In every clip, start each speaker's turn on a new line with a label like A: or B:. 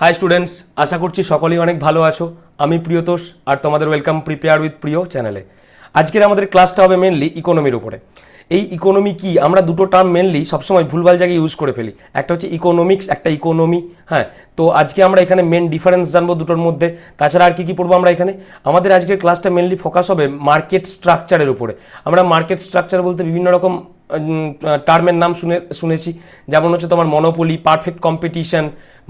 A: High students, আশা করছি সকলেই অনেক ভালো আছো। আমি প্রিয়তোষ আর তোমাদের ওয়েলকাম প্রিপেয়ার উইথ প্রিয় চ্যানেলে। আজকের আমাদের ক্লাসটা হবে মেনলি ইকোনমির উপরে। এই ইকোনমি কি, আমরা দুটো টার্ম মেনলি সবসময় ভুলভাল জায়গায় ইউজ করে ফেলি। একটা হচ্ছে ইকোনমিক্স, একটা ইকোনমি। হ্যাঁ, তো আজকে আমরা এখানে মেন ডিফারেন্স জানবো দুটোর মধ্যে। তাছাড়া আর কি কি পড়বো আমরা এখানে? আমাদের আজকের ক্লাসটা মেনলি ফোকাস হবে মার্কেট স্ট্রাকচারের উপরে। আমরা মার্কেট স্ট্রাকচার বলতে বিভিন্ন রকম টার্মের নাম শুনেছি, যেমন হচ্ছে তোমার মনোপলি, পারফেক্ট কম্পিটিশন,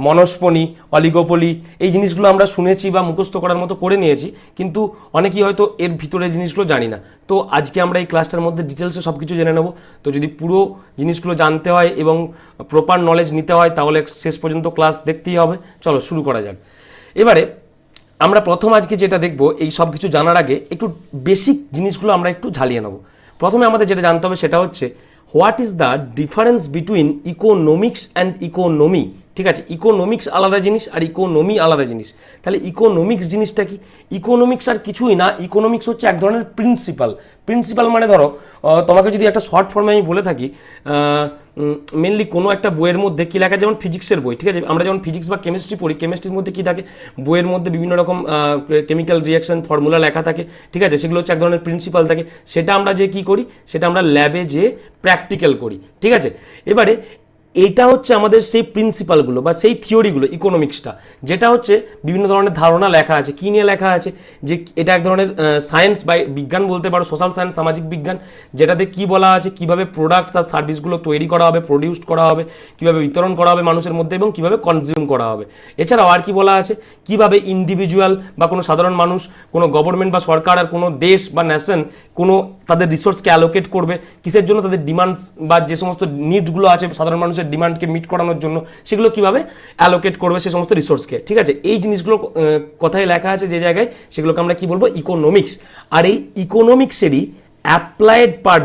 A: মনস্পনি, অলিগোপলি। এই জিনিসগুলো আমরা শুনেছি বা মুখস্থ করার মতো করে নিয়েছি, কিন্তু অনেকেই হয়তো এর ভিতরে জিনিসগুলো জানি না। তো আজকে আমরা এই ক্লাসটার মধ্যে ডিটেলসে সব কিছু জেনে নেব। তো যদি পুরো জিনিসগুলো জানতে হয় এবং প্রপার নলেজ নিতে হয় তাহলে শেষ পর্যন্ত ক্লাস দেখতেই হবে। চলো শুরু করা যাক। এবারে আমরা প্রথম আজকে যেটা দেখবো, এই সব কিছু জানার আগে একটু বেসিক জিনিসগুলো আমরা একটু ঝালিয়ে নেব। প্রথমে আমাদের যেটা জানতে হবে সেটা হচ্ছে what is the difference between economics and economy. ঠিক আছে, ইকোনমিক্স আলাদা জিনিস আর ইকোনমি আলাদা জিনিস। তাহলে ইকোনমিক্স জিনিসটা কি? ইকোনমিক্স আর কিছুই না, ইকোনমিক্স হচ্ছে এক ধরনের প্রিন্সিপাল মানে ধরো তোমাকে যদি একটা শর্ট ফর্মে আমি বলে থাকি, মেনলি কোনো একটা বইয়ের মধ্যে কী লেখা, যেমন ফিজিক্সের বই, ঠিক আছে, আমরা যেমন ফিজিক্স বা কেমিস্ট্রি পড়ি, কেমিস্ট্রির মধ্যে কী থাকে, বইয়ের মধ্যে বিভিন্ন রকম কেমিক্যাল রিয়াকশন ফর্মুলা লেখা থাকে। ঠিক আছে, সেগুলো হচ্ছে এক ধরনের প্রিন্সিপাল থাকে। সেটা আমরা যে কী করি, সেটা আমরা ল্যাবে যে প্র্যাকটিক্যাল করি। ঠিক আছে, এবারে এটা হচ্ছে আমাদের সেই প্রিন্সিপালগুলো বা সেই থিওরিগুলো, ইকোনমিক্সটা, যেটা হচ্ছে বিভিন্ন ধরনের ধারণা লেখা আছে। কী নিয়ে লেখা আছে? যে এটা এক ধরনের সায়েন্স বা বিজ্ঞান বলতে পারো, সোশ্যাল সায়েন্স, সামাজিক বিজ্ঞান, যেটাতে কি বলা আছে, কিভাবে প্রোডাক্টস আর সার্ভিসগুলো তৈরি করা হবে, প্রডিউসড করা হবে, কিভাবে বিতরণ করা হবে মানুষের মধ্যে এবং কিভাবে কনজিউম করা হবে। এছাড়াও আর কি বলা আছে, কিভাবে ইন্ডিভিজুয়াল বা কোনো সাধারণ মানুষ, কোনো গভর্নমেন্ট বা সরকার আর কোনো দেশ বা ন্যাশন কোনো তাদের রিসোর্সকে অ্যালোকেট করবে, কিসের জন্য, তাদের ডিমান্ডস বা যে সমস্ত নিডসগুলো আছে সাধারণ মানুষের ডিমান্ডকে মিট করানোর জন্য, সেগুলো কিভাবে অ্যালোকেট করবে সে সমস্ত রিসোর্সকে। ঠিক আছে, এই জিনিসগুলো কথায় লেখা আছে যে জায়গায়, সেগুলোকে আমরা কি বলবো, ইকোনমিক্স। আর এই ইকোনমিক্সেরই অ্যাপ্লাইড পার্ট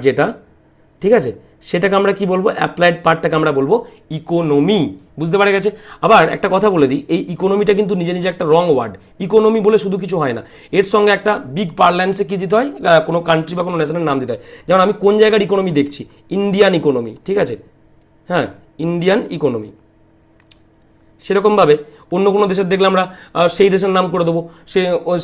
A: যেটা, ঠিক আছে, সেটাকে আমরা কি বলবো, অ্যাপ্লাইড পার্টটাকে আমরা বলবো ইকোনমি। বুঝতে পারা গেছে? আবার একটা কথা বলে দিই, এই ইকোনমিটা কিন্তু নিজে নিজে একটা রং ওয়ার্ড। ইকোনমি বলে শুধু কিছু হয় না, এর সঙ্গে একটা বিগ পার্লান্সে কি দিতে হয়, কোনো কান্ট্রি বা কোনো ন্যাশনের নাম দিতে হয়। যেমন আমি কোন জায়গার ইকোনমি দেখছি, ইন্ডিয়ান ইকোনমি। ঠিক আছে, হ্যাঁ, ইন্ডিয়ান ইকোনমি। সেরকমভাবে অন্য কোনো দেশের দেখলে আমরা সেই দেশের নাম করে দেবো,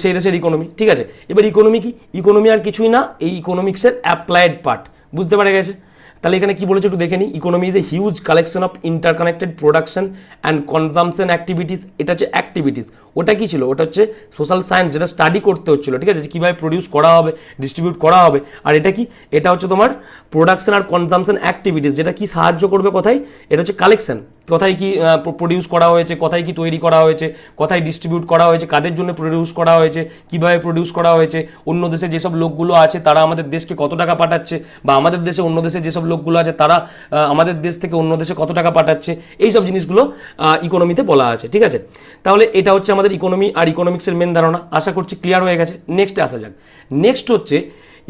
A: সেই দেশের ইকোনমি। ঠিক আছে, এবার ইকোনমি কি? ইকোনমি আর কিছুই না, এই ইকোনমিক্সের অ্যাপ্লাইড পার্ট। বুঝতে পারা গেছে? তাহলে এখানে কি বলেছে একটু দেখে নিই। Economy is a huge collection of interconnected production and consumption activities. এটা হচ্ছে অ্যাক্টিভিটিস। ওটা কি ছিল? ওটা হচ্ছে সোশ্যাল সায়েন্স, যেটা স্টাডি করতে হচ্ছিল। ঠিক আছে, কীভাবে প্রডিউস করা হবে, ডিস্ট্রিবিউট করা হবে। আর এটা কি? এটা হচ্ছে তোমার প্রোডাকশন আর কনজামশন অ্যাক্টিভিটিস, যেটা কি সাহায্য করবে কোথায়? এটা হচ্ছে কালেকশন, কোথায় কি প্রডিউস করা হয়েছে, কোথায় কি তৈরি করা হয়েছে, কোথায় ডিস্ট্রিবিউট করা হয়েছে, কাদের জন্য প্রডিউস করা হয়েছে, কিভাবে প্রডিউস করা হয়েছে, অন্য দেশে যেসব লোকগুলো আছে তারা আমাদের দেশকে কত টাকা পাঠাচ্ছে, বা আমাদের দেশে অন্য দেশে যেসব লোকগুলো আছে তারা আমাদের দেশ থেকে অন্য দেশে কত টাকা পাঠাচ্ছে, এই সব জিনিসগুলো ইকোনমিতে বলা আছে। ঠিক আছে, তাহলে এটা হচ্ছে আমাদের ইকোনমি আর ইকোনমিক্সের মেন ধারণা। আশা করছি ক্লিয়ার হয়ে গেছে। নেক্সটে আসা যাক। নেক্সট হচ্ছে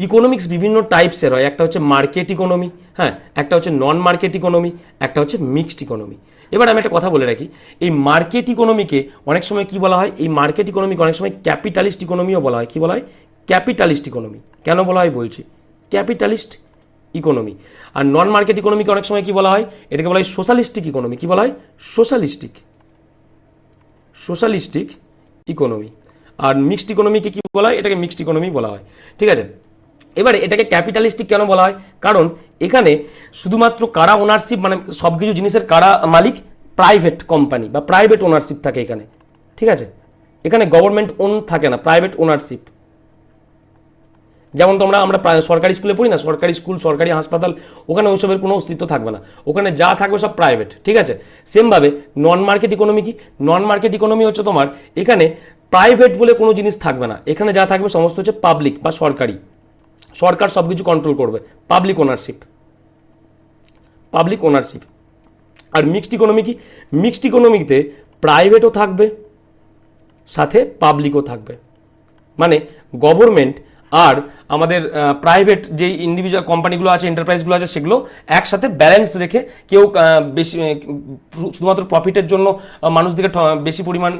A: ইকোনমিক্স বিভিন্ন টাইপসের হয়। একটা হচ্ছে মার্কেট ইকোনমি, হ্যাঁ, একটা হচ্ছে নন মার্কেট ইকোনমি, একটা হচ্ছে মিক্সড ইকোনমি। এবার আমি একটা কথা বলে রাখি, এই মার্কেট ইকোনমিকে অনেক সময় কি বলা হয়, এই মার্কেট ইকোনমিকে অনেক সময় ক্যাপিটালিস্ট ইকোনমিও বলা হয়। কি বলা হয়? Capitalist economy. কেন বলা হয় বলছি, ক্যাপিটালিস্ট ইকোনমি। আর নন মার্কেট ইকোনমিকে অনেক সময় কি বলা হয়, এটাকে বলা হয় সোশ্যালিস্টিক ইকোনমি। কি বলা হয়? Socialistic economy. আর মিক্সড ইকোনমিকে কি বলা হয়? এটাকে মিক্সড ইকোনমি বলা হয়। ঠিক আছে, এবারে এটাকে ক্যাপিটালিস্টিক কেন বলা হয়? কারণ এখানে শুধুমাত্র কারা ওনারশিপ, মানে সব কিছু জিনিসের কারা মালিক, প্রাইভেট কোম্পানি বা প্রাইভেট ওনারশিপ থাকে এখানে। ঠিক আছে, এখানে গভর্নমেন্ট ওন থাকে না, প্রাইভেট ওনারশিপ। যেমন আমরা সরকারি স্কুলে পড়ি না, সরকারি স্কুল, সরকারি হাসপাতাল, ওখানে ওইসবের কোনো অস্তিত্ব থাকবে না, ওখানে যা থাকবে সব প্রাইভেট। ঠিক আছে, সেমভাবে নন মার্কেট ইকোনমি কি? নন মার্কেট ইকোনমি হচ্ছে তোমার এখানে প্রাইভেট বলে কোনো জিনিস থাকবে না, এখানে যা থাকবে সমস্ত হচ্ছে পাবলিক বা সরকারি। সরকার সব কিছু কন্ট্রোল করবে, পাবলিক ওনারশিপ। আর মিক্সড ইকোনমি কি? মিক্সড ইকোনমিতে প্রাইভেটও থাকবে, সাথে পাবলিকও থাকবে। মানে গভর্নমেন্ট আর আমাদের প্রাইভেট যে ইন্ডিভিজুয়াল কোম্পানিগুলো আছে, এন্টারপ্রাইজগুলো আছে, সেগুলো একসাথে ব্যালেন্স রেখে, কেউ বেশি শুধুমাত্র প্রফিটের জন্য মানুষদেরকে বেশি পরিমাণ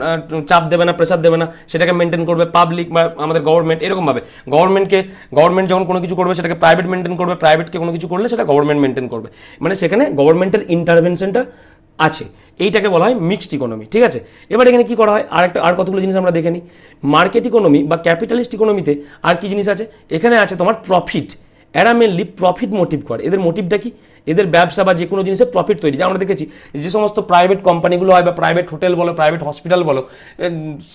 A: চাপ দেবে না, প্রেশার দেবে না, সেটাকে মেনটেন করবে পাবলিক বা আমাদের গভর্নমেন্ট। এরকমভাবে গভর্নমেন্ট যখন কোনো কিছু করবে সেটাকে প্রাইভেট মেনটেন করবে, প্রাইভেটকে কোনো কিছু করলে সেটা গভর্নমেন্ট মেনটেন করবে। মানে সেখানে গভর্নমেন্টের ইন্টারভেনশনটা আছে। এইটাকে বলা হয় মিক্সড ইকোনমি, ঠিক আছে। এবার এখানে কি করা হয়, আর কতগুলো জিনিস আমরা দেখে নিই। মার্কেট ইকোনমি বা ক্যাপিটালিস্ট ইকোনমিতে আর কি জিনিস আছে, এখানে আছে তোমার প্রফিট। এরা মেনলি প্রফিট মোটিভ করে। এদের মোটিভটা কি, এদের ব্যবসা বা যে কোনো জিনিসের প্রফিট তৈরি। যা আমরা দেখেছি যে সমস্ত প্রাইভেট কোম্পানিগুলো হয় বা প্রাইভেট হোটেল বলো, প্রাইভেট হসপিটাল বলো,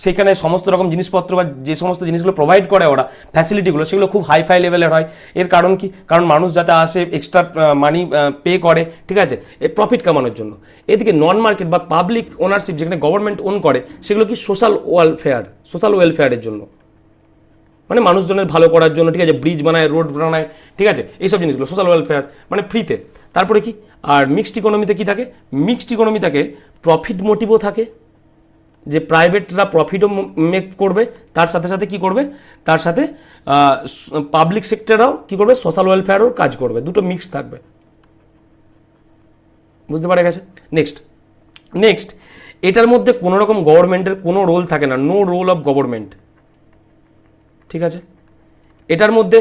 A: সেখানে সমস্ত রকম জিনিসপত্র বা যে সমস্ত জিনিসগুলো প্রোভাইড করে ওরা ফ্যাসিলিটিগুলো, সেগুলো খুব হাইফাই লেভেলের হয়। এর কারণ কি, কারণ মানুষ যাতে আসে এক্সট্রা মানি পে করে, ঠিক আছে, এই প্রফিট কামানোর জন্য। এদিকে নন মার্কেট বা পাবলিক ওনারশিপ, যেখানে গভর্নমেন্ট ওন করে, সেগুলো কি সোশ্যাল ওয়েলফেয়ারের জন্য, মানে মানুষজনের ভালো করার জন্য, ঠিক আছে, ব্রিজ বানায়, রোড বানায়, ঠিক আছে, এইসব জিনিসগুলো সোশ্যাল ওয়েলফেয়ার, মানে ফ্রিতে। তারপরে কি, আর মিক্সড ইকোনমিতে কি থাকে, মিক্সড ইকোনমি থাকে প্রফিট মোটিভও থাকে, যে প্রাইভেটরা প্রফিটও মেক করবে, তার সাথে সাথে কি করবে, তার সাথে পাবলিক সেক্টররাও কি করবে, সোশ্যাল ওয়েলফেয়ারও কাজ করবে, দুটো মিক্স থাকবে। বুঝতে পারা গেছে। নেক্সট এটার মধ্যে কোনো রকম গভর্নমেন্টের কোনো রোল থাকে না, নো রোল অফ গভর্নমেন্ট, ঠিক আছে। এটার মধ্যে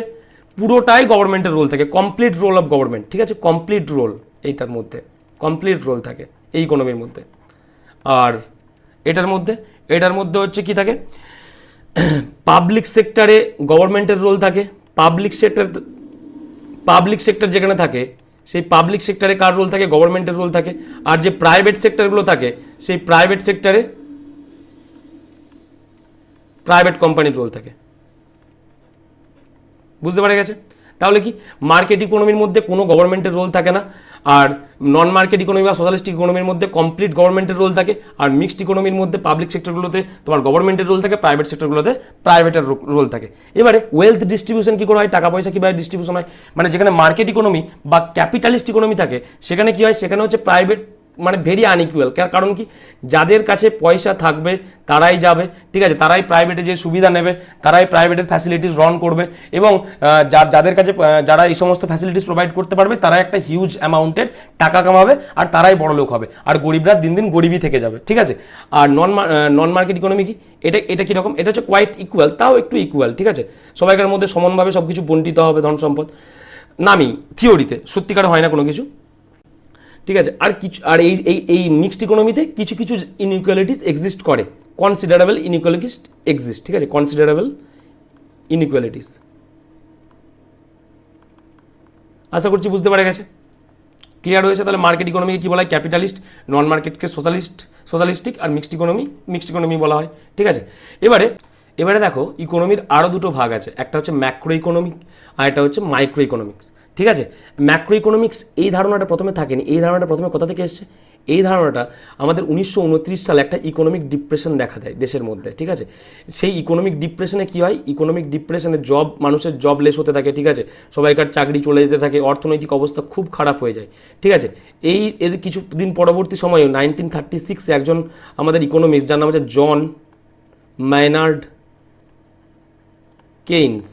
A: পুরোটাই গভর্নমেন্টের রোল থাকে, কমপ্লিট রোল অফ গভর্নমেন্ট, ঠিক আছে, কমপ্লিট রোল, এইটার মধ্যে কমপ্লিট রোল থাকে এই ইকোনমির মধ্যে। আর এটার মধ্যে হচ্ছে কি থাকে, পাবলিক সেক্টরে গভর্নমেন্টের রোল থাকে। পাবলিক সেক্টর যেখানে থাকে, সেই পাবলিক সেক্টরে কার রোল থাকে, গভর্নমেন্টের রোল থাকে। আর যে প্রাইভেট সেক্টরগুলো থাকে, সেই প্রাইভেট সেক্টরে প্রাইভেট কোম্পানির রোল থাকে। বুঝতে পারা গেছে। তাহলে কি, মার্কেট ইকোনমির মধ্যে কোনো গভর্নমেন্টের রোল থাকে না, আর নন মার্কেট ইকোনমি বা সোশ্যালিস্টিক ইকোনমির মধ্যে কমপ্লিট গভর্নমেন্টের রোল থাকে, আর মিক্সড ইকোনমির মধ্যে পাবলিক সেক্টরগুলোতে তোমার গভর্নমেন্টের রোল থাকে, প্রাইভেট সেক্টরগুলোতে প্রাইভেটের রোল থাকে। এবারে ওয়েলথ ডিস্ট্রিবিউশন কি করে হয়, টাকা পয়সা কীভাবে ডিস্ট্রিবিউশন হয়, মানে যেখানে মার্কেট ইকোনমি বা ক্যাপিটালিস্ট ইকোনমি থাকে, সেখানে কি হয়, সেখানে হচ্ছে প্রাইভেট মানে ভেরি আনইকুয়াল। কারণ কি, যাদের কাছে পয়সা থাকবে তারাই যাবে, ঠিক আছে, তারাই প্রাইভেটে যে সুবিধা নেবে, তারাই প্রাইভেটের ফ্যাসিলিটিস রান করবে, এবং যাদের কাছে যারা এই সমস্ত ফ্যাসিলিটিস প্রোভাইড করতে পারবে, তারা একটা হিউজ অ্যামাউন্টের টাকা কামাবে, আর তারাই বড় লোক হবে, আর গরিবরা দিন দিন গরিবই থেকে যাবে, ঠিক আছে। আর নন মার্কেট ইকোনমি কি, এটা কীরকম, এটা হচ্ছে কোয়াইট ইকুয়াল, তাও একটু ইকুয়াল, ঠিক আছে, সবাইকার মধ্যে সমানভাবে সব কিছু বন্টিত হবে, ধন সম্পদ। নামি থিওরিতে, সত্যিকার হয় না কোনো কিছু, ঠিক আছে। আর এই মিক্সড ইকোনমিতে কিছু কিছু ইনইকুয়ালিটিস এক্সিস্ট করে, কনসিডারেবল ইনইকুয়ালিটিস এক্সিস্ট, ঠিক আছে, কনসিডারেবল ইনইকুয়ালিটিস। আশা করছি বুঝতে পারা গেছে, ক্লিয়ার হয়েছে। তাহলে মার্কেট ইকোনমিকে কি বলা হয়, ক্যাপিটালিস্ট, নন মার্কেটকে সোশ্যালিস্টিক, আর মিক্সড ইকোনমি বলা হয়, ঠিক আছে। এবারে দেখো, ইকোনমির আরও দুটো ভাগ আছে, একটা হচ্ছে ম্যাক্রো ইকোনমিক, আর একটা হচ্ছে মাইক্রো ইকোনমিক্স, ঠিক আছে। ম্যাক্রো ইকোনমিক্স এই ধারণাটা প্রথমে থাকেনি, এই ধারণাটা প্রথমে কোথা থেকে এসছে, এই ধারণাটা আমাদের 1929 সালে একটা ইকোনমিক ডিপ্রেশন দেখা দেয় দেশের মধ্যে, ঠিক আছে। সেই ইকোনমিক ডিপ্রেশনে কি হয়, ইকোনমিক ডিপ্রেশনে মানুষের জব লেস হতে থাকে, ঠিক আছে, সবাইকার চাকরি চলে যেতে থাকে, অর্থনৈতিক অবস্থা খুব খারাপ হয়ে যায়, ঠিক আছে। এর কিছুদিন পরবর্তী সময়ে 1936 একজন আমাদের ইকোনমিক্স, যার নাম হচ্ছে জন মাইনার্ড কেইনস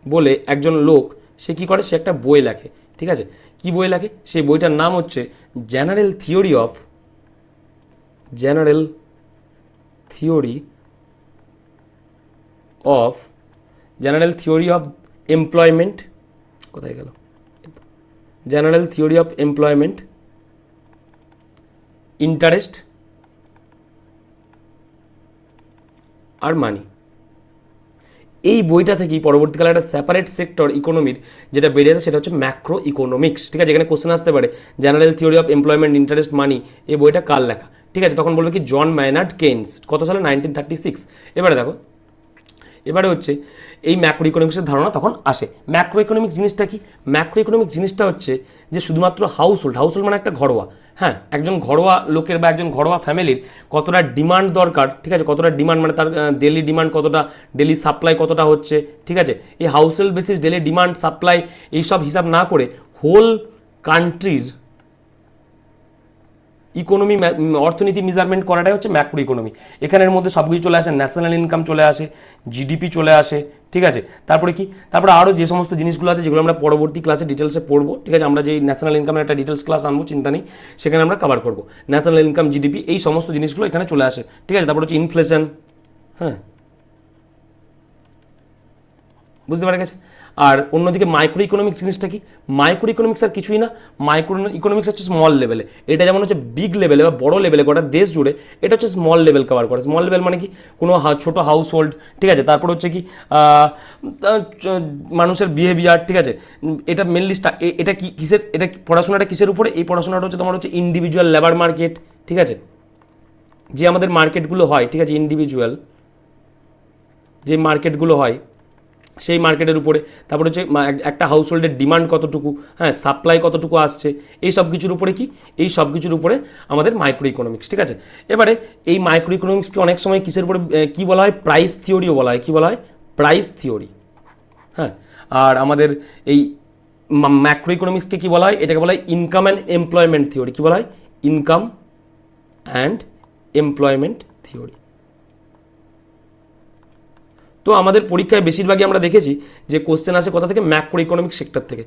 A: বলে একজন লোক, সে কি করে, সে একটা বই লেখে, ঠিক আছে। কি বই লেখে, সেই বইটার নাম হচ্ছে জেনারেল থিওরি অফ এমপ্লয়মেন্ট, কোথায় গেল, general theory of employment, interest আর মানি। এই বইটা থেকেই পরবর্তীকালে একটা সেপারেট সেক্টর ইকোনমির যেটা বেরিয়েছে, সেটা হচ্ছে ম্যাক্রো ইকোনমিক্স, ঠিক আছে। এখানে কোশ্চেন আসতে পারে, general theory of employment, interest, money, এই বইটা কার লেখা, ঠিক আছে। তখন বলবে কি, জন মাইনার্ড কেইনস, কত সালে, 1936। এবারে দেখো, এবারে হচ্ছে এই ম্যাক্রো ইকোনমিক্সের ধারণা তখন আসে। ম্যাক্রো ইকোনমিক্স জিনিসটা কি, ম্যাক্রো ইকোনমিক্স জিনিসটা হচ্ছে যে শুধুমাত্র হাউসহোল্ড মানে একটা ঘরোয়া, হ্যাঁ, একজন ঘরোয়া লোকের বা একজন ঘরোয়া ফ্যামিলির কতটা ডিমান্ড দরকার, ঠিক আছে, কতটা ডিমান্ড মানে তার ডেলি ডিমান্ড কতটা, ডেলি সাপ্লাই কতটা হচ্ছে, ঠিক আছে। এই household basis daily demand supply এইসব হিসাব না করে হোল কান্ট্রির ইকোনমি অর্থনীতি মেজারমেন্ট করাটাই হচ্ছে ম্যাক্রো ইকোনমি। এখানের মধ্যে সব কিছু চলে আসে, ন্যাশনাল ইনকাম চলে আসে, জিডিপি চলে আসে, ঠিক আছে। তারপরে আরও যে সমস্ত জিনিসগুলো আছে, যেগুলো আমরা পরবর্তী ক্লাসে ডিটেলসে পড়বো, ঠিক আছে। আমরা যে ন্যাশনাল ইনকামের একটা ডিটেলস ক্লাস আনবো, চিন্তা নেই, সেখানে আমরা কভার করবো ন্যাশনাল ইনকাম, জিডিপি, এই সমস্ত জিনিসগুলো এখানে চলে আসে, ঠিক আছে। তারপর হচ্ছে ইনফ্লেশন, হ্যাঁ, বুঝতে পারা গেছে। আর অন্যদিকে মাইক্রো ইকোনমিক্স জিনিসটা কি, মাইক্রো ইকোনমিক্স আর কিছুই না, মাইক্রো ইকোনমিক্স হচ্ছে স্মল লেভেলে, এটা যেমন হচ্ছে বিগ লেভেলে বা বড় লেভেলে গোটা দেশ জুড়ে, এটা হচ্ছে স্মল লেভেল কভার করে। স্মল লেভেল মানে কি, কোনো ছোট হাউস হোল্ড, ঠিক আছে, তারপর হচ্ছে কি মানুষের বিহেভিয়ার, ঠিক আছে, এটা মেনলি এটা কি কিসের, এটা পড়াশোনাটা কিসের উপরে, এই পড়াশোনাটা হচ্ছে তোমার হচ্ছে ইন্ডিভিজুয়াল লেবার মার্কেট, ঠিক আছে, যে আমাদের মার্কেটগুলো হয়, ঠিক আছে, ইন্ডিভিজুয়াল যে মার্কেটগুলো হয় সেই মার্কেটের উপরে, তারপরে হচ্ছে একটা হাউস হোল্ডের ডিমান্ড কতটুকু, হ্যাঁ, সাপ্লাই কতটুকু আসছে, এই সব কিছুর উপরে কি, এই সব কিছুর উপরে আমাদের মাইক্রো ইকোনমিক্স, ঠিক আছে। এবারে এই মাইক্রো ইকোনমিক্সকে অনেক সময় কিসের উপরে কি বলা হয়, প্রাইস থিওরিও বলা হয়, কি বলা হয়, প্রাইস থিওরি, হ্যাঁ। আর আমাদের এই ম্যাক্রো ইকোনমিক্সকে কি বলা হয়, এটাকে বলা হয় ইনকাম অ্যান্ড এমপ্লয়মেন্ট থিওরি, কি বলা হয়, ইনকাম অ্যান্ড এমপ্লয়মেন্ট থিওরি। তো আমাদের পরীক্ষায় বেশিরভাগই আমরা দেখেছি যে কোশ্চেন আসে কোথা থেকে, ম্যাক্রো ইকোনমিক সেক্টর থেকে।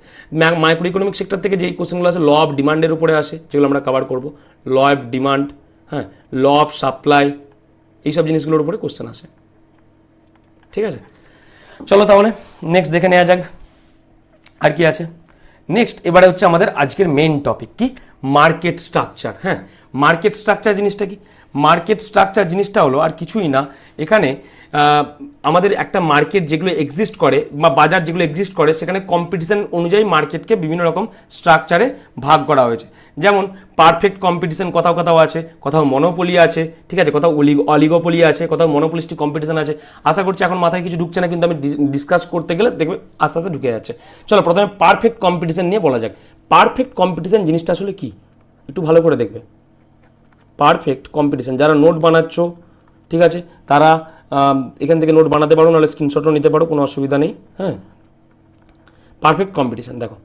A: মাইক্রো ইকোনমিক সেক্টর থেকে যে কোশ্চেনগুলো আসে ল অফ ডিমান্ডের উপরে আসে, যেগুলো আমরা কভার করব, ল অফ ডিমান্ড, হ্যাঁ, ল অফ সাপ্লাই, এইসব জিনিসগুলোর উপরে কোশ্চেন আসে, ঠিক আছে। চলো তাহলে নেক্সট দেখে নেওয়া যাক আর কি আছে। নেক্সট এবারে হচ্ছে আমাদের আজকের মেইন টপিক কি, মার্কেট স্ট্রাকচার। হ্যাঁ, মার্কেট স্ট্রাকচার জিনিসটা কি, মার্কেট স্ট্রাকচার জিনিসটা হলো আর কিছুই না, এখানে আমাদের একটা মার্কেট যেগুলো এক্সিস্ট করে বা বাজার যেগুলো এক্সিস্ট করে, সেখানে কম্পিটিশন অনুযায়ী মার্কেটকে বিভিন্ন রকম স্ট্রাকচারে ভাগ করা হয়েছে। যেমন পারফেক্ট কম্পিটিশন কোথাও কোথাও আছে, কোথাও মনোপলি আছে, ঠিক আছে, কোথাও অলিগোপলি আছে, কোথাও মনোপলিস্টিক কম্পিটিশন আছে। আশা করছি এখন মাথায় কিছু ঢুকছে না, কিন্তু আমি ডিসকাস করতে গেলে দেখবে আস্তে আস্তে ঢুকে যাচ্ছে। চলো প্রথমে পারফেক্ট কম্পিটিশন নিয়ে বলা যাক। পারফেক্ট কম্পিটিশন জিনিসটা আসলে কি, একটু ভালো করে দেখবে। পারফেক্ট কম্পিটিশন, যারা নোট বানাচ্ছ, ঠিক আছে, তারা এখান থেকে নোট বানাতে পারো, নাহলে স্ক্রিনশটও নিতে পারো, কোনো অসুবিধা নেই। হ্যাঁ, পারফেক্ট কম্পিটিশন দেখো,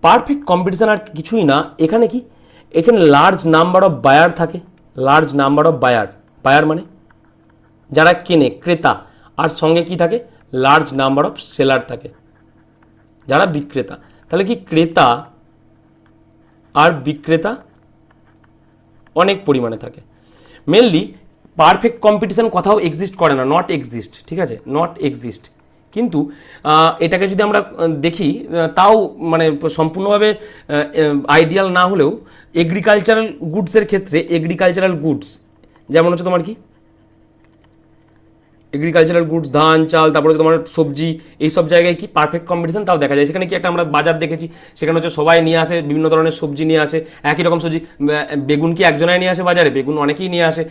A: পারফেক্ট কম্পিটিশন আর কিছুই না, এখানে কি, এখানে লার্জ নাম্বার অফ বায়ার থাকে, large number of buyer, buyer মানে যারা কেনে, ক্রেতা, আর সঙ্গে কি থাকে, লার্জ নাম্বার অফ সেলার থাকে, যারা বিক্রেতা। তাহলে কি, ক্রেতা আর বিক্রেতা অনেক পরিমাণে থাকে। মেনলি পারফেক্ট কম্পিটিশন কোথাও এক্সিস্ট করে না, নট এক্সিস্ট, ঠিক আছে, নট এক্সিস্ট। কিন্তু এটাকে যদি আমরা দেখি, তাও মানে সম্পূর্ণভাবে আইডিয়াল না হলেও এগ্রিকালচারাল গুডসের ক্ষেত্রে, এগ্রিকালচারাল গুডস যেমন হচ্ছে তোমার কি, এগ্রিকালচারাল গুডস, ধান চাল, তারপরে তোমার সবজি, এই সব জায়গায় কি পারফেক্ট কম্পিটিশন তাও দেখা যায়। সেখানে কি একটা আমরা বাজার দেখেছি, সেখানে হচ্ছে সবাই নিয়ে আসে বিভিন্ন ধরনের সবজি, নিয়ে আসে একই রকম সবজি। বেগুন কি একজনাই নিয়ে আসে বাজারে, বেগুন অনেকেই নিয়ে আসে,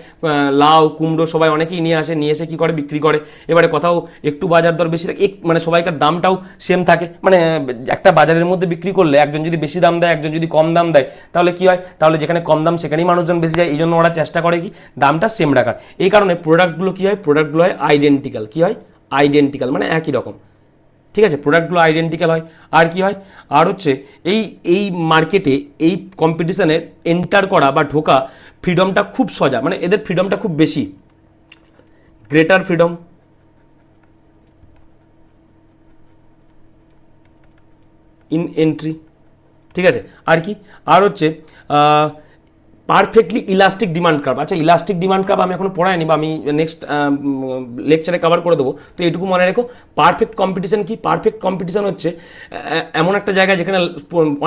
A: লাউ কুমড়ো সবাই অনেকেই নিয়ে আসে, নিয়ে এসে কী করে, বিক্রি করে। এবারে কোথাও একটু বাজার দর বেশি থাকে, মানে সবাইকার দামটাও সেম থাকে, মানে একটা বাজারের মধ্যে বিক্রি করলে একজন যদি বেশি দাম দেয়, একজন যদি কম দাম দেয়, তাহলে কি হয়, তাহলে যেখানে কম দাম সেখানেই মানুষজন বেশি যায়। এই জন্য ওরা চেষ্টা করে কি, দামটা সেম রাখার। এই কারণে প্রোডাক্টগুলো কি হয়, প্রোডাক্টগুলো হয় আইডেন্টিক্যাল, কি হয়, আইডেন্টিক্যাল মানে একই রকম, ঠিক আছে, প্রোডাক্টগুলো আইডেন্টিক্যাল হয়। আর কি হয়, আর হচ্ছে এই এই মার্কেটে এই কম্পিটিশনে এন্টার করা বা ঢোকা ফ্রিডমটা খুব সোজা, মানে এদের ফ্রিডমটা খুব বেশি, গ্রেটার ফ্রিডম ইন এন্ট্রি, ঠিক আছে। আর কি, আর হচ্ছে পারফেক্টলি ইলাস্টিক ডিমান্ড কার্ভ। আচ্ছা, ইলাস্টিক ডিমান্ড কার্ভ আমি এখনো পড়াইনি, বা আমি নেক্সট লেকচারে কভার করে দেবো, তো এটুকু মনে রেখো। পারফেক্ট কম্পিটিশন কি, পারফেক্ট কম্পিটিশন হচ্ছে এমন একটা জায়গায় যেখানে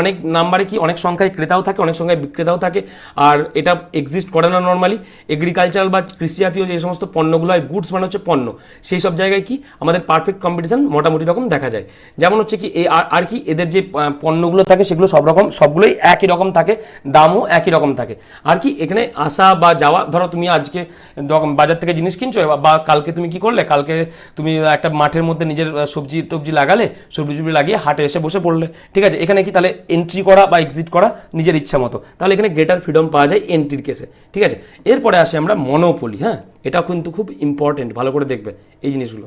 A: অনেক নাম্বারে কি, অনেক সংখ্যায় ক্রেতাও থাকে, অনেক সংখ্যায় বিক্রেতাও থাকে, আর এটা এক্সিস্ট করে না নর্মালি। এগ্রিকালচারাল বা কৃষিজাতীয় যে সমস্ত পণ্যগুলো হয়, গুডস মানে হচ্ছে পণ্য, সেই সব জায়গায় কি আমাদের পারফেক্ট কম্পিটিশন মোটামুটি রকম দেখা যায়। যেমন হচ্ছে কি, আর কি, এদের যে পণ্যগুলো থাকে সেগুলো সব রকম, সবগুলোই একই রকম থাকে, দামও একই রকম থাকে। আর কি, এখানে আসা বা যাওয়া, ধরো তুমি আজকে বাজার থেকে জিনিস কিনছো, বা কালকে তুমি কি করলে, কালকে তুমি একটা মাঠের মধ্যে নিজের সবজি টবজি লাগালে, সবজি টবজি লাগিয়ে হাটে এসে বসে পড়লে, ঠিক আছে। এখানে কি, তাহলে এন্ট্রি করা বা এক্সিট করা নিজের ইচ্ছা মতো, তাহলে এখানে গ্রেটার ফ্রিডম পাওয়া যায় এন্ট্রির কেসে, ঠিক আছে। এরপরে আসে আমরা মনোপলি। হ্যাঁ, এটা কিন্তু খুব ইম্পর্টেন্ট, ভালো করে দেখবে এই জিনিসগুলো।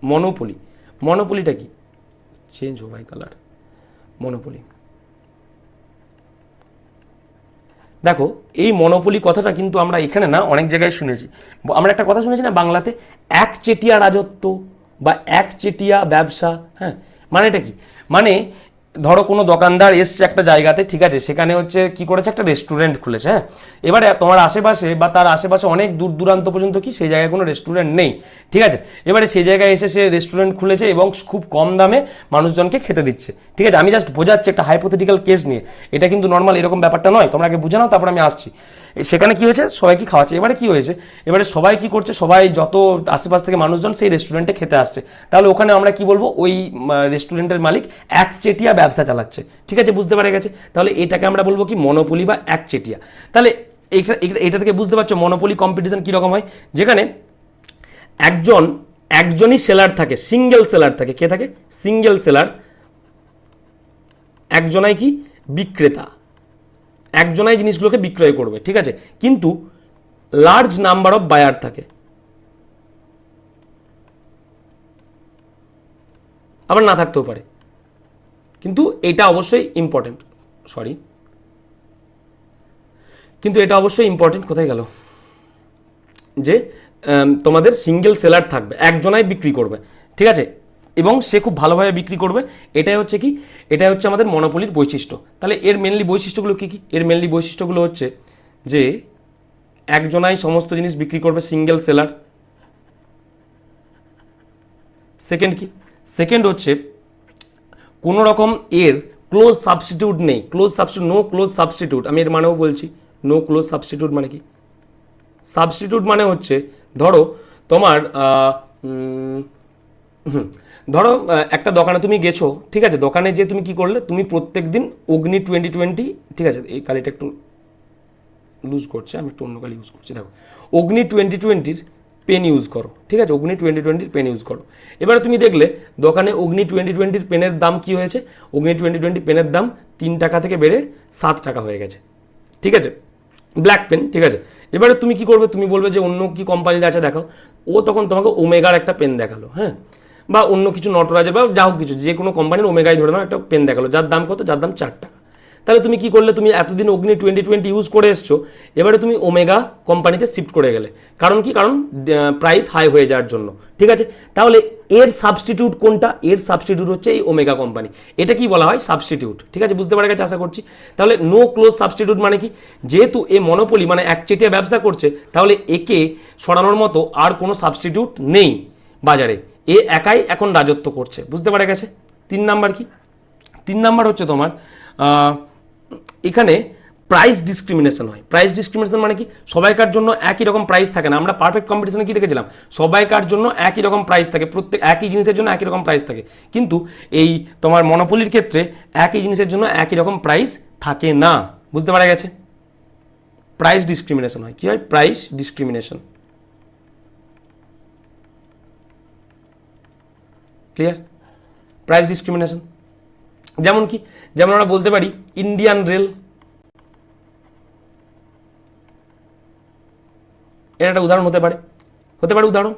A: মনোপলি, মনোপলিটা কি, চেঞ্জ হো ভাই কালার, মনোপলি দেখো, এই মনোপলি কথাটা কিন্তু আমরা এখানে না, অনেক জায়গায় শুনেছি। আমরা একটা কথা শুনেছি না বাংলাতে, একচেটিয়া রাজত্ব বা একচেটিয়া ব্যবসা। হ্যাঁ, মানে এটা কি, মানে ধরো কোনো দোকানদার এসছে একটা জায়গাতে, ঠিক আছে, সেখানে হচ্ছে কি করেছে, একটা রেস্টুরেন্ট খুলেছে, হ্যাঁ। এবারে তোমার আশেপাশে বা তার আশেপাশে অনেক দূর দূরান্ত পর্যন্ত কি সেই জায়গায় কোনো রেস্টুরেন্ট নেই, ঠিক আছে। এবারে সেই জায়গায় এসে সে রেস্টুরেন্ট খুলেছে এবং খুব কম দামে মানুষজনকে খেতে দিচ্ছে, ঠিক আছে। আমি জাস্ট বোঝাচ্ছি একটা হাইপোথেটিক্যাল কেস নিয়ে, এটা কিন্তু নর্মাল এরকম ব্যাপারটা নয়, তোমরা আগে বুঝে নাও, তারপর আমি আসছি। সেখানে কি হয়েছে, সবাই কি খাওয়াচ্ছে, এবারে কি হয়েছে, এবারে সবাই কি করছে, সবাই যত আশেপাশ থেকে মানুষজন সেই রেস্টুরেন্টে খেতে আসছে, তাহলে ওখানে আমরা কি বলবো, ওই রেস্টুরেন্টের মালিক একচেটিয়া ব্যবসা চালাচ্ছে, ঠিক আছে, বুঝতে পারা গেছে। তাহলে এটাকে আমরা বলবো কি, মনোপলি বা একচেটিয়া। তাহলে এটা থেকে বুঝতে পারছো মনোপলি কম্পিটিশন কিরকম হয়, যেখানে একজনই সেলার থাকে, সিঙ্গেল সেলার থাকে, কে থাকে, সিঙ্গেল সেলার, একজনাই কি বিক্রেতা, একজনাই জিনিসগুলোকে বিক্রয় করবে, ঠিক আছে, কিন্তু লার্জ নাম্বার অফ বায়ার থাকে, আবার না থাকতেও পারে, কিন্তু এটা অবশ্যই ইম্পর্টেন্ট, কিন্তু এটা অবশ্যই ইম্পর্টেন্ট, কোথায় গেল, যে তোমাদের সিঙ্গেল সেলার থাকবে, একজনাই বিক্রি করবে, ঠিক আছে, এবং সে খুব ভালোভাবে বিক্রি করবে, এটাই হচ্ছে কি, এটাই হচ্ছে আমাদের মনোপলির বৈশিষ্ট্য। তাহলে এর মেনলি বৈশিষ্ট্যগুলো কি কি, এর মেনলি বৈশিষ্ট্যগুলো হচ্ছে যে একজনাই সমস্ত জিনিস বিক্রি করবে, সিঙ্গেল সেলার। সেকেন্ড কি, সেকেন্ড হচ্ছে কোনো রকম এর ক্লোজ সাবস্টিটিউট নেই, close substitute, no close substitute, আমি এর মানেও বলছি, নো ক্লোজ সাবস্টিটিউট মানে কি, সাবস্টিটিউট মানে হচ্ছে ধরো তোমার ধরো একটা দোকানে তুমি গেছো, ঠিক আছে, দোকানে যে তুমি কি করলে, তুমি প্রত্যেক দিন অগ্নি 2020, ঠিক আছে, এই কালিটা একটু লুজ করছে, আমি একটু অন্য কালি ইউজ করছি, দেখো অগ্নি 2020-র পেন ইউজ করো, ঠিক আছে, অগ্নি 2020-র পেন ইউজ করো। এবারে তুমি দেখলে দোকানে অগ্নি 2020-র পেনের দাম কি হয়েছে, অগ্নি 2020 পেনের দাম 3 টাকা থেকে বেড়ে 7 টাকা হয়ে গেছে, ঠিক আছে, ব্ল্যাক পেন, ঠিক আছে। এবারে তুমি কি করবে, তুমি বলবে যে অন্য কি কোম্পানির আছে দেখাও, ও তখন তোমাকে ওমেগার একটা পেন দেখালো, হ্যাঁ, বা অন্য কিছু নটরাজের বা যা হোক কিছু, যে কোনো কোম্পানির ওমেগাই ধরে নাও, একটা পেন দেখালো, যার দাম কত, যার দাম 4 টাকা। তাহলে তুমি কি করলে, তুমি এতদিন অগ্নি 2020 ইউজ করে এসছো, এবারে তুমি ওমেগা কোম্পানিতে শিফট করে গেলে, কারণ কি, কারণ প্রাইস হাই হয়ে যাওয়ার জন্য, ঠিক আছে। তাহলে এর সাবস্টিটিউট কোনটা, এর সাবস্টিটিউট হচ্ছে এই ওমেগা কোম্পানি, এটা কি বলা হয়, সাবস্টিটিউট, ঠিক আছে, বুঝতে পারা গেছে আশা করছি। তাহলে নো ক্লোজ সাবস্টিটিউট মানে কি, যেহেতু এ মনোপলি মানে একচেটিয়া ব্যবসা করছে, তাহলে একে সরানোর মতো আর কোনো সাবস্টিটিউট নেই বাজারে, এ একাই এখন রাজত্ব করছে, বুঝতে পারা গেছে। 3 নাম্বার কি, 3 নাম্বার হচ্ছে তোমার এখানে প্রাইস ডিসক্রিমিনেশন হয়। প্রাইস ডিসক্রিমিনেশন মানে কি, সবাইকার জন্য একই রকম প্রাইস থাকে না। আমরা পারফেক্ট কম্পিটিশনে কি দেখেছিলাম, সবাইকার জন্য একই রকম প্রাইস থাকে, প্রত্যেক একই জিনিসের জন্য একই রকম প্রাইস থাকে, কিন্তু এই তোমার মনোপলির ক্ষেত্রে একই জিনিসের জন্য একই রকম প্রাইস থাকে না, বুঝতে পারা গেছে। প্রাইস ডিসক্রিমিনেশন হয়, কি হয়, price discrimination, clear, price discrimination. যেমন কি, যেমন আমরা বলতে পারি ইন্ডিয়ান রেল, এটা একটা উদাহরণ হতে পারে উদাহরণ।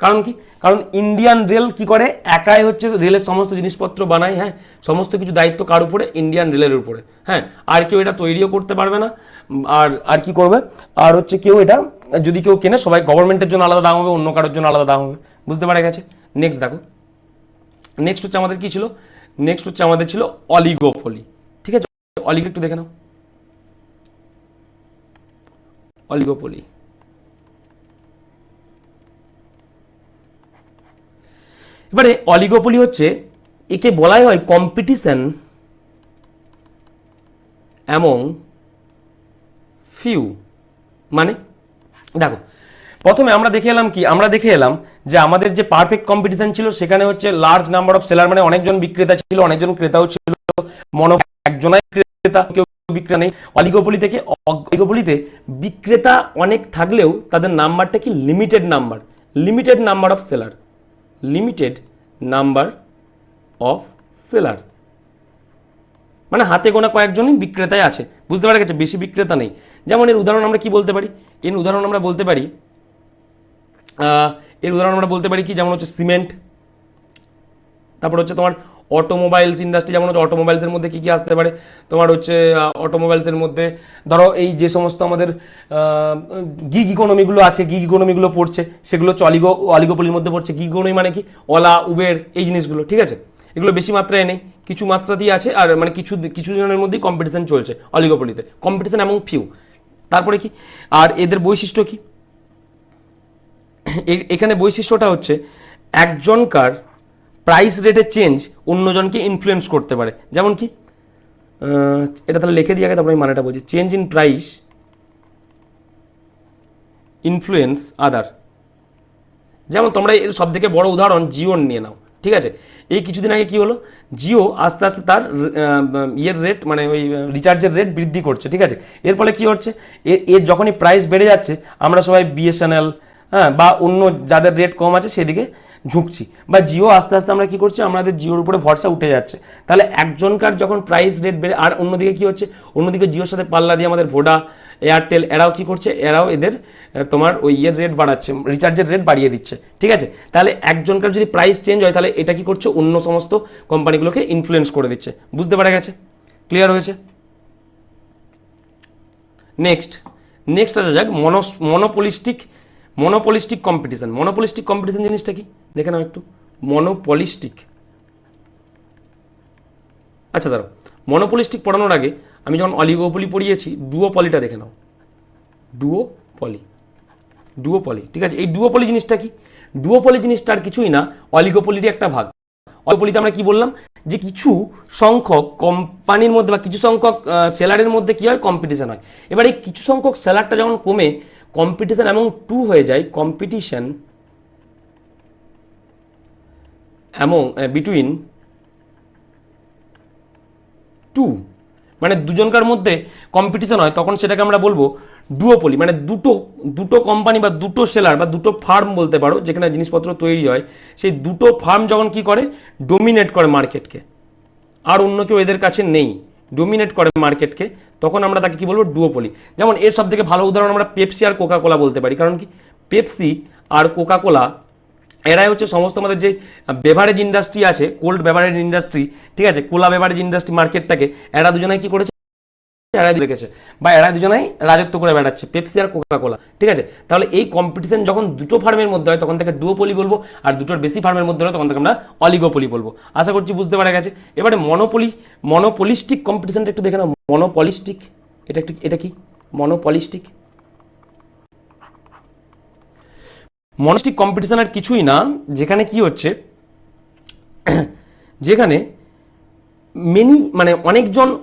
A: কারণ কি, কারণ ইন্ডিয়ান রেল কি করে, একাই হচ্ছে রেলের সমস্ত জিনিসপত্র বানায়, হ্যাঁ, সমস্ত কিছু দায়িত্ব কার উপরে, ইন্ডিয়ান রেলের উপরে, হ্যাঁ, আর কেউ এটা তৈরিও করতে পারবে না, আর কি করবে, আর হচ্ছে কেউ এটা যদি কেউ কেনে, সবাই গভর্নমেন্টের জন্য আলাদা দাম হবে, অন্য কারোর জন্য আলাদা দাম হবে, বুঝতে পারা গেছে। নেক্সট দেখো, নেক্সট হচ্ছে আমাদের কি ছিল, নেক্সট হচ্ছে আমাদের ছিল অলিগোপলি, ঠিক আছে, অলিগো একটু দেখে নাও, অলিগোপলি। এবারে অলিগোপলি হচ্ছে, একে বলাই হয় কম্পিটিশন অ্যামং ফিউ, মানে দেখো প্রথমে আমরা দেখে এলাম কি, আমরা দেখে এলাম যে আমাদের যে পারফেক্ট কম্পিটিশন ছিল সেখানে হচ্ছে লার্জ নাম্বার অফ সেলার, মানে অনেকজন বিক্রেতা ছিল, অনেকজন ক্রেতাও ছিল, একজনাই ক্রেতা, কেউ বিক্রেতা নেই। অলিগোপলিতে বিক্রেতা অনেক থাকলেও তাদের নাম্বারটা কি, limited number of seller, limited number of seller, মানে হাতে গোনা কয়েকজনই বিক্রেতায় আছে, বুঝতে পারা গেছে, বেশি বিক্রেতা নেই। যেমন এর উদাহরণ আমরা কি বলতে পারি, এর উদাহরণ আমরা বলতে পারি কি, যেমন হচ্ছে সিমেন্ট, তারপর হচ্ছে তোমার অটোমোবাইলস ইন্ডাস্ট্রি, যেমন হচ্ছে অটোমোবাইলসের মধ্যে কি কি আসতে পারে, তোমার হচ্ছে অটোমোবাইলসের মধ্যে ধরো এই যে সমস্ত আমাদের গিগ ইকোনমিগুলো আছে, গিগ ইকোনমিগুলো পড়ছে, সেগুলো হচ্ছে অলিগোপলির মধ্যে পড়ছে। গিগ ইকোনমি মানে কি, ওলা, উবের, এই জিনিসগুলো, ঠিক আছে, এগুলো বেশি মাত্রায় নেই, কিছু মাত্রাতেই আছে, আর মানে কিছু জনের মধ্যেই কম্পিটিশন চলছে অলিগোপলিতে, কম্পিটিশন এমন ফিউ। তারপরে কি, আর এদের বৈশিষ্ট্য কি, এখানে বৈশিষ্ট্যটা হচ্ছে একজনকার প্রাইস রেটে চেঞ্জ অন্যজনকে ইনফ্লুয়েন্স করতে পারে। যেমন কি, এটা তাহলে লিখে দিয়ে আগে তারপরে আমি মানেটা বলছি। চেঞ্জ ইন প্রাইস ইনফ্লুয়েন্স আদার। যেমন তোমরা এর সব থেকে বড় উদাহরণ জিওর নিয়ে নাও, ঠিক আছে। এই কিছুদিন আগে কি হলো, জিও আস্তে আস্তে তার ইয়ের রেট মানে ওই রিচার্জের রেট বৃদ্ধি করছে, ঠিক আছে। এর ফলে কি হচ্ছে, এর যখনই প্রাইস বেড়ে যাচ্ছে আমরা সবাই বিএসএনএল, হ্যাঁ, বা অন্য যাদের রেট কম আছে সেদিকে ঝুঁকছি, বা জিও আস্তে আস্তে আমরা কি করছি, আমাদের জিওর উপরে ভরসা উঠে যাচ্ছে। তাহলে একজনকার যখন প্রাইস রেট বেড়ে, আর অন্যদিকে কি হচ্ছে, অন্যদিকে জিওর সাথে পাল্লা দিয়ে আমাদের ভোডা, এয়ারটেল, এরাও কি করছে, এরাও এদের তোমার ওই ইয়ের রেট বাড়াচ্ছে, রিচার্জের রেট বাড়িয়ে দিচ্ছে, ঠিক আছে। তাহলে একজনকার যদি প্রাইস চেঞ্জ হয় তাহলে এটা কি করছে, অন্য সমস্ত কোম্পানিগুলোকে ইনফ্লুয়েন্স করে দিচ্ছে। বুঝতে পারা গেছে? ক্লিয়ার হয়েছে? নেক্সট আসা যাক মনোপলিস্টিক কম্পিটিশন। মনোপলিস্টিক কম্পিটিশন জিনিসটা কি দেখে নাও একটু। মনোপলিস্টিক, আচ্ছা ধরো মনোপলিস্টিক পড়ানোর আগে আমি যখন অলিগোপলি পড়িয়েছি, ডুওপলিটা দেখে নাও। ডুওপলি, ঠিক আছে। এই ডুওপলি জিনিসটা কি, ডুওপলি জিনিসটা আর কিছুই না, অলিগোপলিরই একটা ভাগ। অলিগোপলিতে আমরা কি বললাম, যে কিছু সংখ্যক কোম্পানির মধ্যে বা কিছু সংখ্যক সেলারের মধ্যে কি হয়, কম্পিটিশন হয়। এবার এই কিছু সংখ্যক সেলারটা যখন কমে কম্পিটিশন এমন টু হয়ে যায়, কম্পিটিশন এমন বিটুইন টু, মানে দুজনকার মধ্যে কম্পিটিশন হয়, তখন সেটাকে আমরা বলবো ডুওপলি। মানে দুটো কোম্পানি বা দুটো সেলার বা দুটো ফার্ম বলতে পারো, যেখানে জিনিসপত্র তৈরি হয়, সেই দুটো ফার্ম যখন কি করে, ডোমিনেট করে মার্কেটকে, আর অন্য কেউ এদের কাছে নেই, ডোমিনেট করে মার্কেটকে, তখন আমরা তাকে কি বলবো, ডুওপলি। যেমন এর সব থেকে ভালো উদাহরণ আমরা পেপসি আর কোকা কোলা বলতে পারি। কারণ কি, পেপসি আর কোকা কোলা এরাই হচ্ছে সমস্ত আমাদের যে বেভারেজ ইন্ডাস্ট্রি আছে, কোল্ড বেভারেজ ইন্ডাস্ট্রি, ঠিক আছে, কোলা বেভারেজ ইন্ডাস্ট্রি মার্কেটটাকে এরা দুজনেই কি করেছে, এরা রেখেছে, বা এরা দুজনেই রাজত্ব করে বেড়াচ্ছে, পেপসি আর কোকা কোলা, ঠিক আছে। তাহলে এই কম্পিটিশন যখন দুটো ফার্মের মধ্যে হয় তখন থেকে ডুওপলি বলবো, আর দুটোর বেশি ফার্মের মধ্যে হয় তখন থেকে আমরা অলিগোপলি বলবো। আশা করছি বুঝতে পারা গেছে। এবারে মনোপলিস্টিক কম্পিটিশনটা একটু দেখে নাও। মনোপলিস্টিক, এটা কি মনোপলিস্টিক? মনোস্টিক কম্পিটিশন আর কিছুই না, যেখানে কি হচ্ছে, যেখানে মানে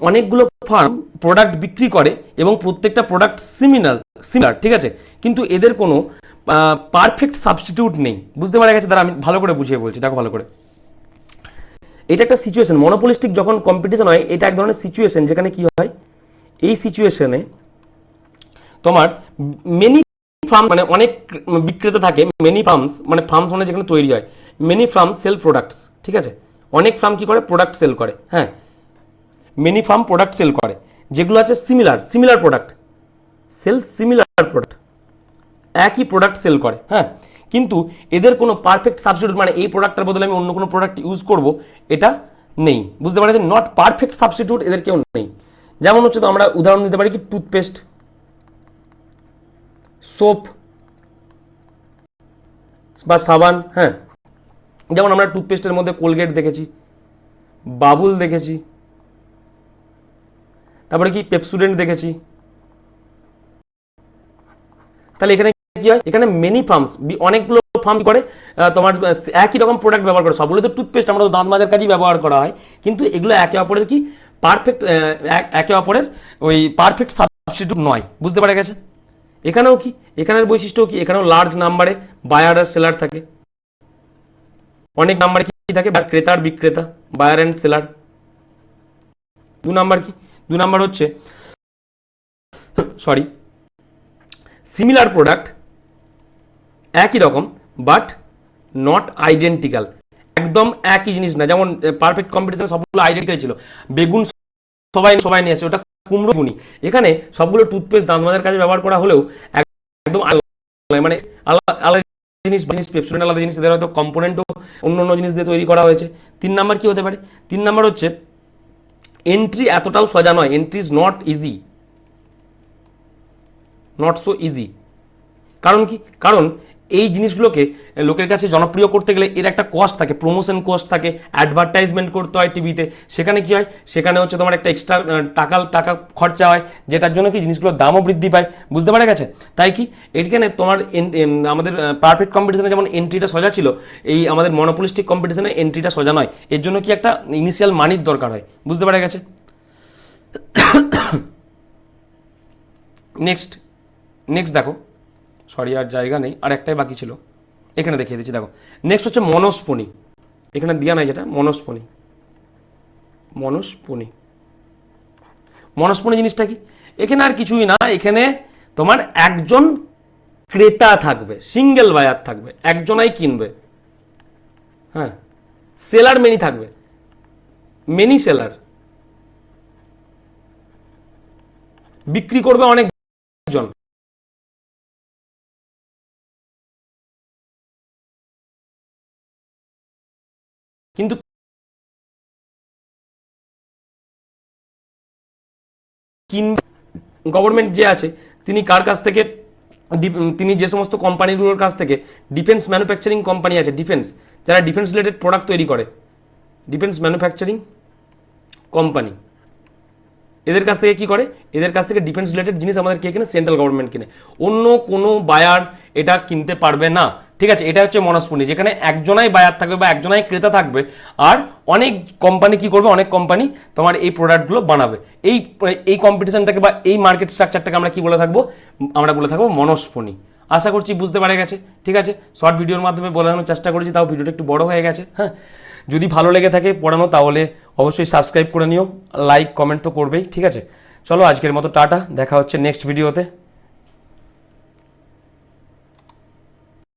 A: অনেকগুলো ফার্ম প্রোডাক্ট বিক্রি করে এবং প্রত্যেকটা প্রোডাক্ট সিমিলার, ঠিক আছে, কিন্তু এদের কোনো পারফেক্ট সাবস্টিটিউট নেই। বুঝতে পারা গেছে? তারা আমি ভালো করে বুঝিয়ে বলছি, দেখো ভালো করে। এটা একটা সিচুয়েশন, মনোপলিস্টিক যখন কম্পিটিশন হয় এটা এক ধরনের সিচুয়েশন, যেখানে কি হয়, এই সিচুয়েশনে তোমার মেনি ফার্ম মানে অনেক বিক্রেতা থাকে, মেনি ফার্মস মানে ফার্মস মানে যেখানে তৈরি হয়, মেনি ফার্ম সেল প্রোডাক্টস, ঠিক আছে। অনেক ফার্ম কি করে, প্রোডাক্ট সেল করে, হ্যাঁ, মেনি ফার্ম প্রোডাক্ট সেল করে, যেগুলো আছে সিমিলার প্রোডাক্ট, সিমিলার প্রোডাক্ট, একই প্রোডাক্ট সেল করে, হ্যাঁ, কিন্তু এদের কোনো পারফেক্ট সাবস্টিটিউট মানে এই প্রোডাক্টটার বদলে আমি অন্য কোনো প্রোডাক্ট ইউজ করব, এটা নেই। বুঝতে পারছেন? নট পারফেক্ট সাবস্টিটিউট এদের কেউ নেই। যেমন হচ্ছে, তো আমরা উদাহরণ দিতে পারি কি, টুথপেস্ট, সোপ বা সাবান, হ্যাঁ, যেমন আমরা টুথপেস্টের মধ্যে কোলগেট দেখেছি, বাবুল দেখেছি, তারপরে কি পেপসুডেন্ট দেখেছি। তাহলে এখানে কি হয়, এখানে মেনি ফার্মস, অনেকগুলো ফার্ম করে তোমার একই রকম প্রোডাক্ট ব্যবহার করে। সবগুলো তো টুথপেস্ট আমরা তো দাঁত মাজার কাজেই ব্যবহার করা হয়, কিন্তু এগুলো একে অপরের কি পারফেক্ট, একে অপরের ওই পারফেক্ট সাবস্টিটিউট নয়। বুঝতে পারা গেছে? এখানেও কি, এখানের বৈশিষ্ট্য কি, এখানেও লার্জ নাম্বারে বায়ার আর সেলার থাকে, অনেক নাম্বারে কি থাকে, ক্রেতা আর বিক্রেতা, বায়ার অ্যান্ড সেলার। দু নাম্বার হচ্ছে সিমিলার প্রোডাক্ট, একই রকম বাট নট আইডেন্টিক্যাল, একদম একই জিনিস না। যেমন পারফেক্ট কম্পিটিশন সবগুলো আইডেন্টিক্যাল ছিল, বেগুন সবাই নিয়ে আসে, ওটা কুমড়ো বেগুনি। এখানে সবগুলো টুথপেস্ট দাঁত মাজার কাজে ব্যবহার করা হলেও একদম মানে আলাদা জিনিস, পেপসুডেন্ট আলাদা জিনিস, এদের হয়তো কম্পোনেন্টও অন্য জিনিস দিয়ে তৈরি করা হয়েছে। 3 নাম্বার কি হতে পারে, 3 নাম্বার হচ্ছে এন্ট্রি এতটাও সোজা নয়, entry is not so easy. কারণ কি, কারণ এই জিনিসগুলোকে লোকের কাছে জনপ্রিয় করতে গেলে এর একটা কস্ট থাকে, প্রমোশন কস্ট থাকে, অ্যাডভার্টাইজমেন্ট করতে হয় টিভিতে। সেখানে কি হয়, সেখানে হচ্ছে তোমার একটা এক্সট্রা টাকা খরচা হয়, যেটার জন্য কি জিনিসগুলোর দামও বৃদ্ধি পায়। বুঝতে পারা গেছে? তাই কি এখানে তোমার আমাদের পারফেক্ট কম্পিটিশনে যেমন এন্ট্রিটা সোজা ছিল, এই আমাদের মনোপলিস্টিক কম্পিটিশনে এন্ট্রিটা সোজা নয়। এর জন্য কি একটা ইনিশিয়াল মানির দরকার হয়। বুঝতে পারা গেছে? নেক্সট দেখো, সরি আর জায়গা নেই, আর একটাই বাকি ছিল, এখানে দেখিয়ে দিচ্ছি। দেখো নেক্সট হচ্ছে মনস্পনি। এখানে দেওয়া নাই যেটা মনস্পনি। মনস্পনি জিনিসটা কি? এখানে আর কিছুই না, এখানে তোমার একজন ক্রেতা থাকবে, সিঙ্গেল বায়ার থাকবে, একজনাই কিনবে। হ্যাঁ, সেলার মেনি থাকবে, মেনি সেলার, বিক্রি করবে অনেকজন। কিন্তু গভর্নমেন্ট যে আছে তিনি কার কাছ থেকে, তিনি যে সমস্ত কোম্পানিগুলোর কাছ থেকে, ডিফেন্স ম্যানুফ্যাকচারিং কোম্পানি আছে, ডিফেন্স, যারা ডিফেন্স রিলেটেড প্রোডাক্ট তৈরি করে, ডিফেন্স ম্যানুফ্যাকচারিং কোম্পানি, এদের কাছ থেকে কি করে, এদের কাছ থেকে ডিফেন্স রিলেটেড জিনিস আমাদের কে কিনে? সেন্ট্রাল গভর্নমেন্ট কিনে। অন্য কোনো বায়ার এটা কিনতে পারবে না। ঠিক আছে, এটা হচ্ছে মনস্পনি, যেখানে একজনাই বায়ার থাকবে বা একজনাই ক্রেতা থাকবে, আর অনেক কোম্পানি কি করবে, অনেক কোম্পানি তোমার এই প্রোডাক্টগুলো বানাবে। এই কম্পিটিশনটাকে বা এই মার্কেট স্ট্রাকচারটাকে আমরা কি বলে থাকবো? আমরা বলে থাকবো মনস্পনি। আশা করছি বুঝতে পারা গেছে। ঠিক আছে, শর্ট ভিডিওর মাধ্যমে বোঝানোর চেষ্টা করেছি, তাও ভিডিওটা একটু বড় হয়ে গেছে। হ্যাঁ, যদি ভালো লেগে থাকে পড়ানো, তাহলে অবশ্যই সাবস্ক্রাইব করে নিও, লাইক কমেন্ট তো করবেই। ঠিক আছে, চলো আজকের মতো টাটা, দেখা হচ্ছে নেক্সট ভিডিওতে।